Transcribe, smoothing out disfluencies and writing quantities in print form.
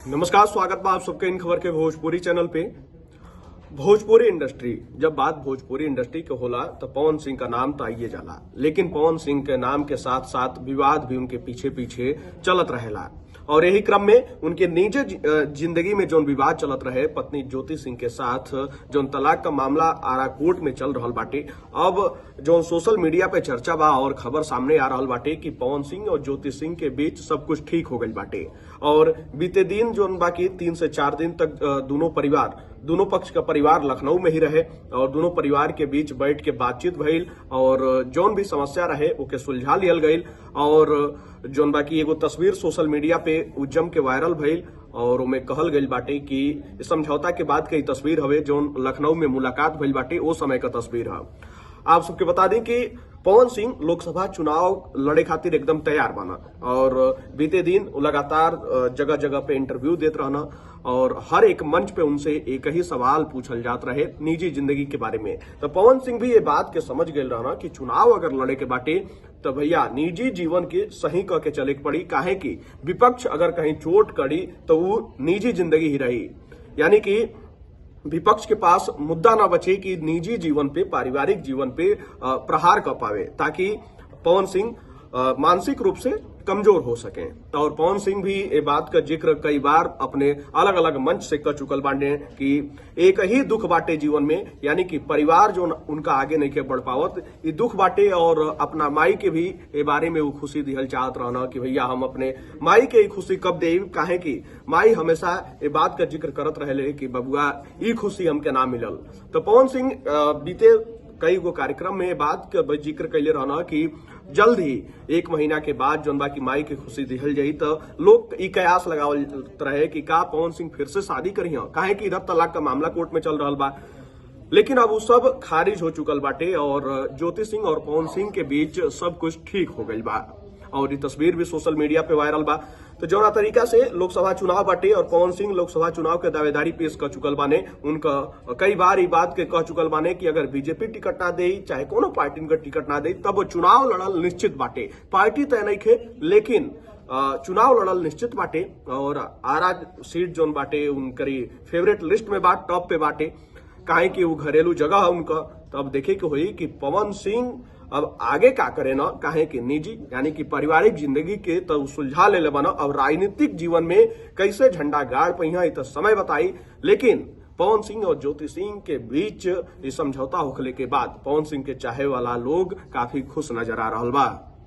नमस्कार, स्वागत बा आप सबके इन खबर के भोजपुरी चैनल पे। भोजपुरी इंडस्ट्री, जब बात भोजपुरी इंडस्ट्री के होला तो पवन सिंह का नाम तो आइए जाला, लेकिन पवन सिंह के नाम के साथ साथ विवाद भी उनके पीछे पीछे चलत रहेला। और यही क्रम में उनके निजी जिंदगी में जो विवाद चलत रहे पत्नी ज्योति सिंह के साथ, जो तलाक का मामला आरा कोर्ट में चल रहा बाटे, अब जो सोशल मीडिया पे चर्चा बा और खबर सामने आ रहा बाटे कि पवन सिंह और ज्योति सिंह के बीच सब कुछ ठीक हो गई बाटे। और बीते दिन जो बाकी 3 से 4 दिन तक दोनों पक्ष का परिवार लखनऊ में ही रहे और दोनों परिवार के बीच बैठ के बातचीत भइल और जौन भी समस्या रहे ओके सुलझा लियल गईल। और जौन बाकी एगो तस्वीर सोशल मीडिया पे उज्जम के वायरल भइल और उमें कहल गईल बाटे कि समझौता के बाद की तस्वीर हवे जौन लखनऊ में मुलाकात भइल बाटे ओ समय का तस्वीर है। आप सबके बता दें कि पवन सिंह लोकसभा चुनाव लड़े खातिर एकदम तैयार बना और बीते दिन लगातार जगह जगह पे इंटरव्यू देते रहना और हर एक मंच पे उनसे एक ही सवाल पूछल जात रहे निजी जिंदगी के बारे में। तो पवन सिंह भी ये बात के समझ गए रहना कि चुनाव अगर लड़े के बाटे तो भैया निजी जीवन के सही कह के चले के पड़ी, काहे कि विपक्ष अगर कहीं चोट करी तो वो निजी जिंदगी ही रही। यानी कि विपक्ष के पास मुद्दा ना बचे कि निजी जीवन पे, पारिवारिक जीवन पे प्रहार कर पावे, ताकि पवन सिंह मानसिक रूप से कमजोर हो सके। और पवन सिंह भी ये बात का जिक्र कई बार अपने अलग अलग मंच से कर चुकल बाटे कि एक ही दुख बाटे जीवन में, यानी कि परिवार जो उनका आगे नहीं के बढ़ पावत, ये दुख बाटे। और अपना माई के भी ये बारे में वो खुशी दिहल चाहत रहना कि भैया हम अपने माई के खुशी कब दे, काहे कि माई हमेशा ये बात का जिक्र करत रहे कि बबुआ ये खुशी हमके ना मिलल। तो पवन सिंह बीते कई गो कार्यक्रम में बात का जिक्र कैले रहना कि जल्द ही 1 महीना के बाद जौन बाकी माई की खुशी दिहल जाई तो लोग ई कयास लगावल रहे कि का पवन सिंह फिर से शादी करी, काहे कि इधर तलाक का मामला कोर्ट में चल रहा बा। लेकिन अब वो सब खारिज हो चुकल बाटे और ज्योति सिंह और पवन सिंह के बीच सब कुछ ठीक हो गई बा और ये तस्वीर भी सोशल मीडिया पे वायरल बा। तो जौना तरीका से लोकसभा चुनाव बाटे और पवन सिंह लोकसभा चुनाव के दावेदारी पेश कर चुकल बाने, उनका कई बार ये बात के कह चुकल बाने कि अगर बीजेपी टिकट ना दे, चाहे कोनो पार्टी का टिकट ना दे, तब वो चुनाव लड़ल निश्चित बाटे। पार्टी तय नहीं खे, लेकिन चुनाव लड़ल निश्चित बाटे। और आरा सीट जोन बाटे उनकरी फेवरेट लिस्ट में बात, टॉप पे बाटे, काहे कि वो घरेलू जगह है उनका। तो अब देखे के हुई कि पवन सिंह अब आगे का करे ना, काहे कि निजी यानी कि पारिवारिक जिंदगी के तो सुलझा ले बना, अब राजनीतिक जीवन में कैसे झंडा गाड़ पहिया तो समय बताई। लेकिन पवन सिंह और ज्योति सिंह के बीच ये समझौता होखले के बाद पवन सिंह के चाहे वाला लोग काफी खुश नजर आ रहा बा।